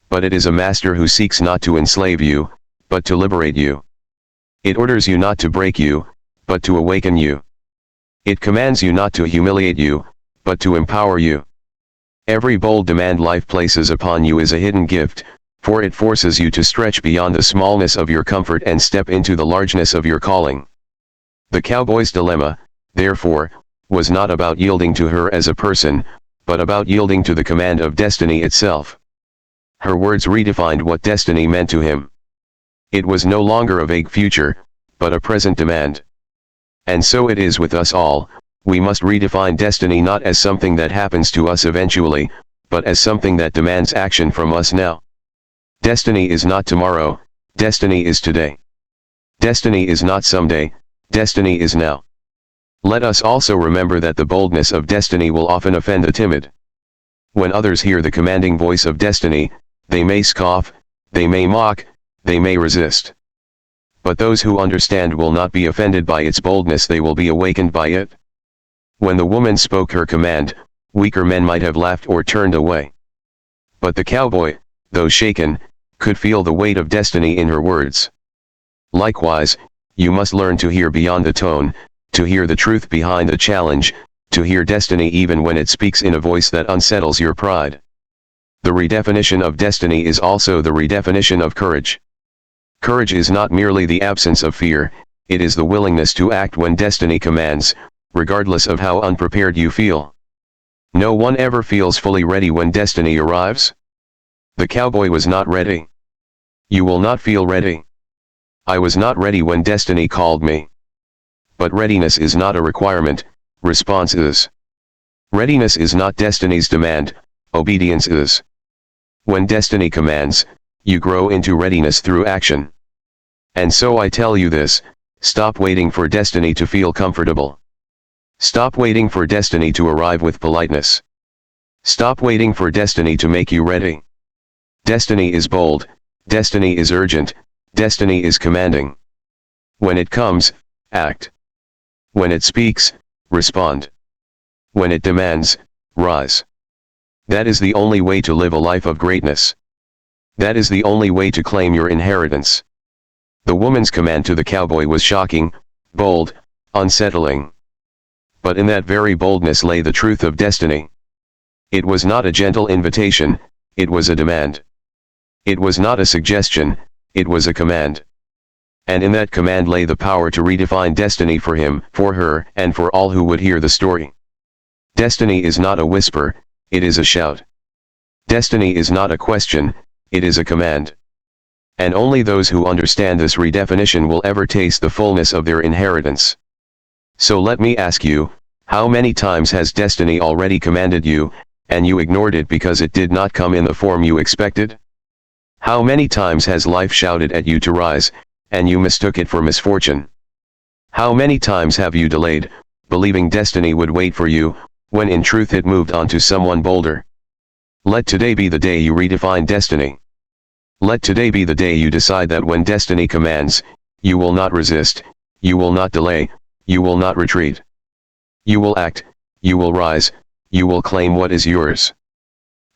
But it is a master who seeks not to enslave you, but to liberate you. It orders you not to break you, but to awaken you. It commands you not to humiliate you, but to empower you. Every bold demand life places upon you is a hidden gift, for it forces you to stretch beyond the smallness of your comfort and step into the largeness of your calling. The cowboy's dilemma, therefore, was not about yielding to her as a person, but about yielding to the command of destiny itself. Her words redefined what destiny meant to him. It was no longer a vague future, but a present demand. And so it is with us all. We must redefine destiny not as something that happens to us eventually, but as something that demands action from us now. Destiny is not tomorrow, destiny is today. Destiny is not someday, destiny is now. Let us also remember that the boldness of destiny will often offend the timid. When others hear the commanding voice of destiny, they may scoff, they may mock, they may resist. But those who understand will not be offended by its boldness, they will be awakened by it. When the woman spoke her command, weaker men might have laughed or turned away. But the cowboy, though shaken, could feel the weight of destiny in her words. Likewise, you must learn to hear beyond the tone, to hear the truth behind the challenge, to hear destiny even when it speaks in a voice that unsettles your pride. The redefinition of destiny is also the redefinition of courage. Courage is not merely the absence of fear, it is the willingness to act when destiny commands, regardless of how unprepared you feel. No one ever feels fully ready when destiny arrives. The cowboy was not ready. You will not feel ready. I was not ready when destiny called me. But readiness is not a requirement, response is. Readiness is not destiny's demand, obedience is. When destiny commands, you grow into readiness through action. And so I tell you this: stop waiting for destiny to feel comfortable. Stop waiting for destiny to arrive with politeness. Stop waiting for destiny to make you ready. Destiny is bold, destiny is urgent, destiny is commanding. When it comes, act. When it speaks, respond. When it demands, rise. That is the only way to live a life of greatness. That is the only way to claim your inheritance. The woman's command to the cowboy was shocking, bold, unsettling. But in that very boldness lay the truth of destiny. It was not a gentle invitation, it was a demand. It was not a suggestion, it was a command. And in that command lay the power to redefine destiny for him, for her, and for all who would hear the story. Destiny is not a whisper, it is a shout. Destiny is not a question, it is a command. And only those who understand this redefinition will ever taste the fullness of their inheritance. So let me ask you, how many times has destiny already commanded you, and you ignored it because it did not come in the form you expected? How many times has life shouted at you to rise, and you mistook it for misfortune? How many times have you delayed, believing destiny would wait for you, when in truth it moved on to someone bolder? Let today be the day you redefine destiny. Let today be the day you decide that when destiny commands, you will not resist, you will not delay, you will not retreat. You will act, you will rise, you will claim what is yours.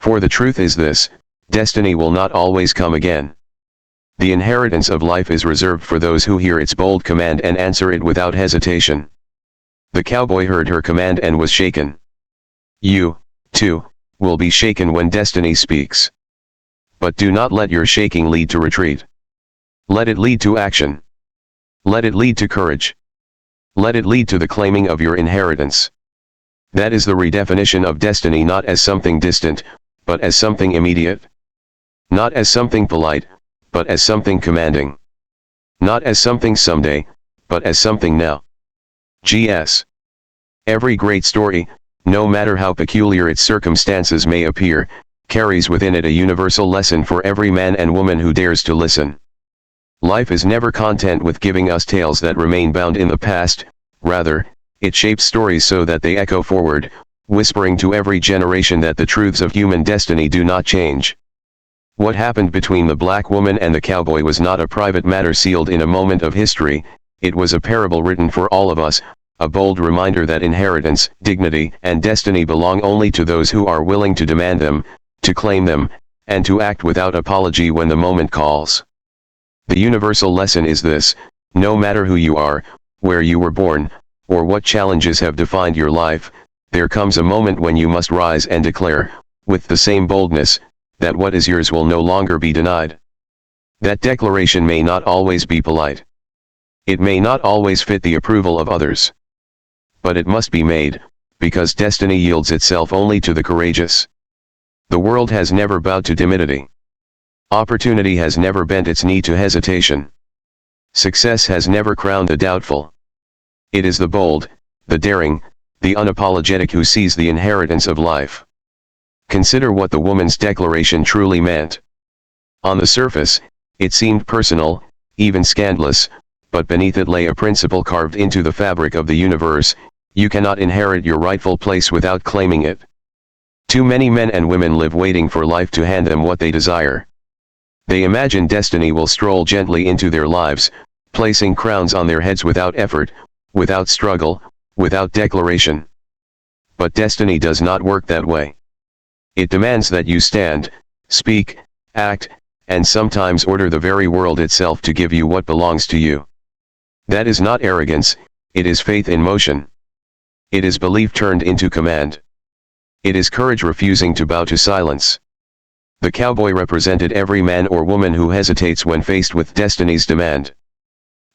For the truth is this: destiny will not always come again. The inheritance of life is reserved for those who hear its bold command and answer it without hesitation. The cowboy heard her command and was shaken. You, too, will be shaken when destiny speaks. But do not let your shaking lead to retreat. Let it lead to action. Let it lead to courage. Let it lead to the claiming of your inheritance. That is the redefinition of destiny, not as something distant, but as something immediate. Not as something polite, but as something commanding. Not as something someday, but as something now. G.S. Every great story, no matter how peculiar its circumstances may appear, carries within it a universal lesson for every man and woman who dares to listen. Life is never content with giving us tales that remain bound in the past, rather, it shapes stories so that they echo forward, whispering to every generation that the truths of human destiny do not change. What happened between the black woman and the cowboy was not a private matter sealed in a moment of history, it was a parable written for all of us, a bold reminder that inheritance, dignity, and destiny belong only to those who are willing to demand them, to claim them, and to act without apology when the moment calls. The universal lesson is this: no matter who you are, where you were born, or what challenges have defined your life, there comes a moment when you must rise and declare, with the same boldness, that what is yours will no longer be denied. That declaration may not always be polite. It may not always fit the approval of others. But it must be made, because destiny yields itself only to the courageous. The world has never bowed to timidity. Opportunity has never bent its knee to hesitation. Success has never crowned the doubtful. It is the bold, the daring, the unapologetic who seize the inheritance of life. Consider what the woman's declaration truly meant. On the surface, it seemed personal, even scandalous, but beneath it lay a principle carved into the fabric of the universe: you cannot inherit your rightful place without claiming it. Too many men and women live waiting for life to hand them what they desire. They imagine destiny will stroll gently into their lives, placing crowns on their heads without effort, without struggle, without declaration. But destiny does not work that way. It demands that you stand, speak, act, and sometimes order the very world itself to give you what belongs to you. That is not arrogance, it is faith in motion. It is belief turned into command. It is courage refusing to bow to silence. The cowboy represented every man or woman who hesitates when faced with destiny's demand.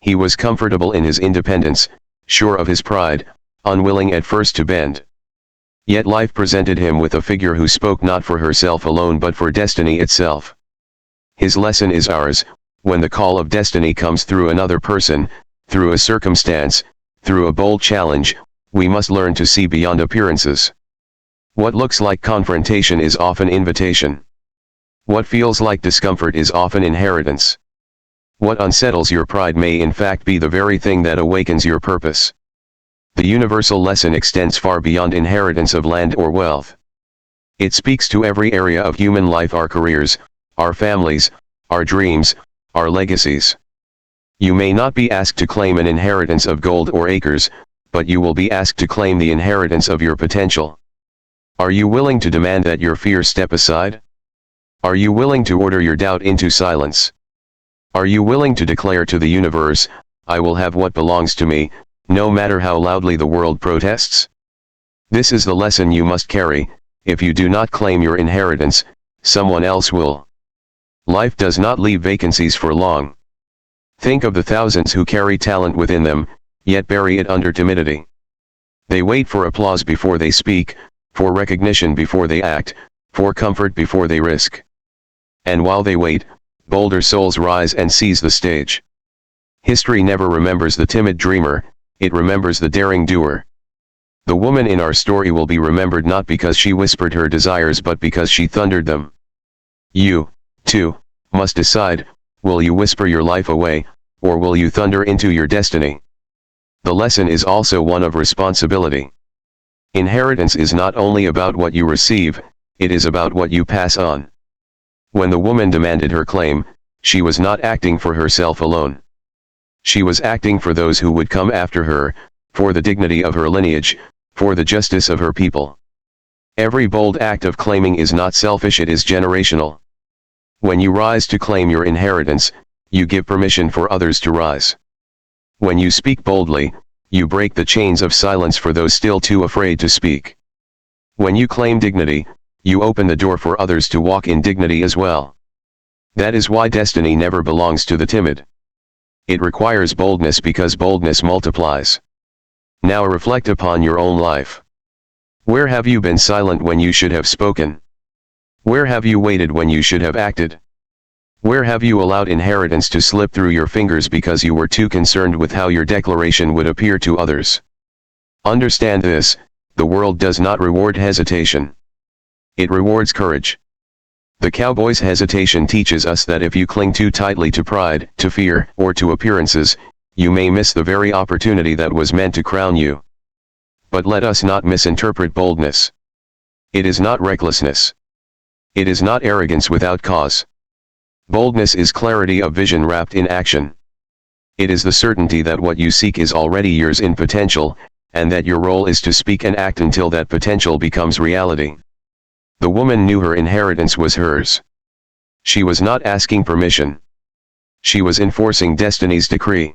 He was comfortable in his independence, sure of his pride, unwilling at first to bend. Yet life presented him with a figure who spoke not for herself alone but for destiny itself. His lesson is ours: when the call of destiny comes through another person, through a circumstance, through a bold challenge, we must learn to see beyond appearances. What looks like confrontation is often invitation. What feels like discomfort is often inheritance. What unsettles your pride may in fact be the very thing that awakens your purpose. The universal lesson extends far beyond inheritance of land or wealth. It speaks to every area of human life: our careers, our families, our dreams, our legacies. You may not be asked to claim an inheritance of gold or acres, but you will be asked to claim the inheritance of your potential. Are you willing to demand that your fears step aside? Are you willing to order your doubt into silence? Are you willing to declare to the universe, I will have what belongs to me, no matter how loudly the world protests? This is the lesson you must carry: if you do not claim your inheritance, someone else will. Life does not leave vacancies for long. Think of the thousands who carry talent within them, yet bury it under timidity. They wait for applause before they speak, for recognition before they act, for comfort before they risk. And while they wait, bolder souls rise and seize the stage. History never remembers the timid dreamer, it remembers the daring doer. The woman in our story will be remembered not because she whispered her desires but because she thundered them. You, too, must decide: will you whisper your life away, or will you thunder into your destiny? The lesson is also one of responsibility. Inheritance is not only about what you receive, it is about what you pass on. When the woman demanded her claim, she was not acting for herself alone. She was acting for those who would come after her, for the dignity of her lineage, for the justice of her people. Every bold act of claiming is not selfish, it is generational. When you rise to claim your inheritance, you give permission for others to rise. When you speak boldly, you break the chains of silence for those still too afraid to speak. When you claim dignity, you open the door for others to walk in dignity as well. That is why destiny never belongs to the timid. It requires boldness because boldness multiplies. Now reflect upon your own life. Where have you been silent when you should have spoken? Where have you waited when you should have acted? Where have you allowed inheritance to slip through your fingers because you were too concerned with how your declaration would appear to others? Understand this, the world does not reward hesitation. It rewards courage. The cowboy's hesitation teaches us that if you cling too tightly to pride, to fear, or to appearances, you may miss the very opportunity that was meant to crown you. But let us not misinterpret boldness. It is not recklessness. It is not arrogance without cause. Boldness is clarity of vision wrapped in action. It is the certainty that what you seek is already yours in potential, and that your role is to speak and act until that potential becomes reality. The woman knew her inheritance was hers. She was not asking permission. She was enforcing destiny's decree.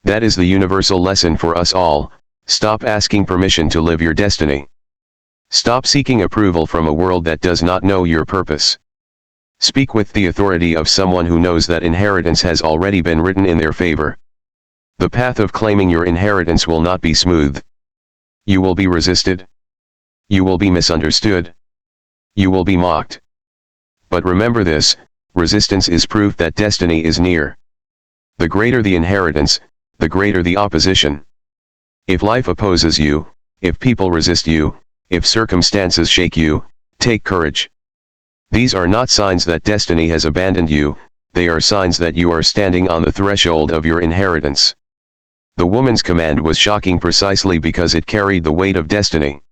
That is the universal lesson for us all: stop asking permission to live your destiny. Stop seeking approval from a world that does not know your purpose. Speak with the authority of someone who knows that inheritance has already been written in their favor. The path of claiming your inheritance will not be smooth. You will be resisted. You will be misunderstood. You will be mocked. But remember this: resistance is proof that destiny is near. The greater the inheritance, the greater the opposition. If life opposes you, if people resist you, if circumstances shake you, take courage. These are not signs that destiny has abandoned you, they are signs that you are standing on the threshold of your inheritance. The woman's command was shocking precisely because it carried the weight of destiny.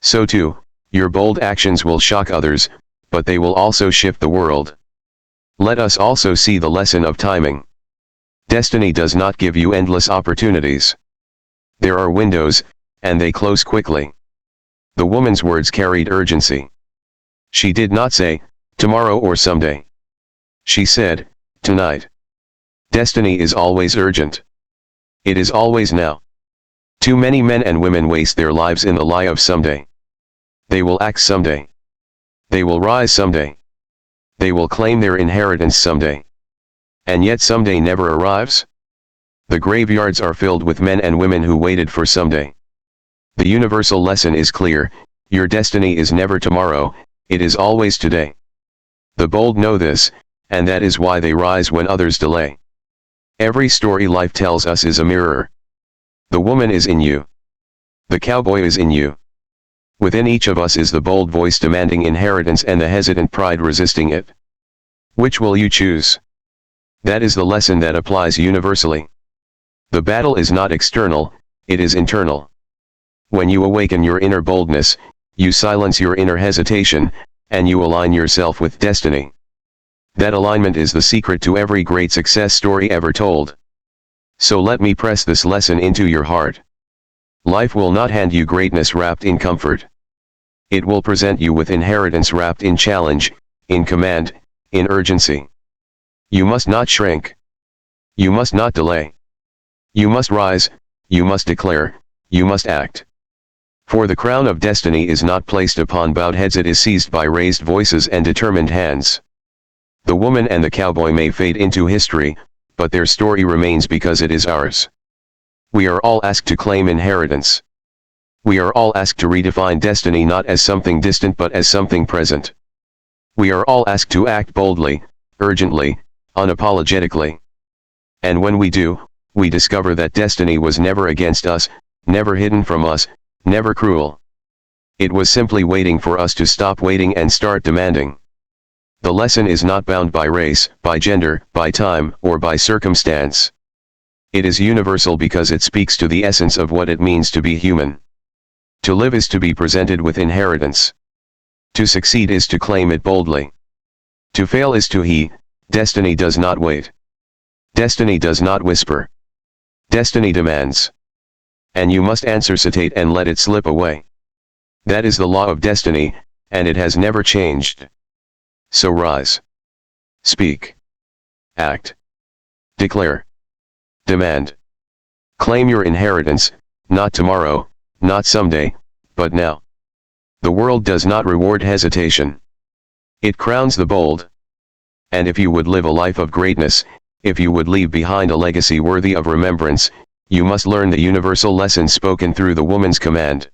So too, your bold actions will shock others, but they will also shift the world. Let us also see the lesson of timing. Destiny does not give you endless opportunities. There are windows, and they close quickly. The woman's words carried urgency. She did not say, tomorrow or someday. She said, tonight. Destiny is always urgent. It is always now. Too many men and women waste their lives in the lie of someday. They will act someday. They will rise someday. They will claim their inheritance someday. And yet someday never arrives. The graveyards are filled with men and women who waited for someday. The universal lesson is clear: your destiny is never tomorrow, it is always today. The bold know this, and that is why they rise when others delay. Every story life tells us is a mirror. The woman is in you. The cowboy is in you. Within each of us is the bold voice demanding inheritance and the hesitant pride resisting it. Which will you choose? That is the lesson that applies universally. The battle is not external, it is internal. When you awaken your inner boldness, you silence your inner hesitation, and you align yourself with destiny. That alignment is the secret to every great success story ever told. So let me press this lesson into your heart. Life will not hand you greatness wrapped in comfort. It will present you with inheritance wrapped in challenge, in command, in urgency. You must not shrink. You must not delay. You must rise, you must declare, you must act. For the crown of destiny is not placed upon bowed heads, it is seized by raised voices and determined hands. The woman and the cowboy may fade into history, but their story remains because it is ours. We are all asked to claim inheritance. We are all asked to redefine destiny not as something distant but as something present. We are all asked to act boldly, urgently, unapologetically. And when we do, we discover that destiny was never against us, never hidden from us, never cruel. It was simply waiting for us to stop waiting and start demanding. The lesson is not bound by race, by gender, by time, or by circumstance. It is universal because it speaks to the essence of what it means to be human. To live is to be presented with inheritance. To succeed is to claim it boldly. To fail is to heed. Destiny does not wait. Destiny does not whisper. Destiny demands. And you must answercitate and let it slip away. That is the law of destiny, and it has never changed. So rise. Speak. Act. Declare. Demand. Claim your inheritance, not tomorrow, not someday, but now. The world does not reward hesitation. It crowns the bold. And if you would live a life of greatness, if you would leave behind a legacy worthy of remembrance, you must learn the universal lesson spoken through the woman's command.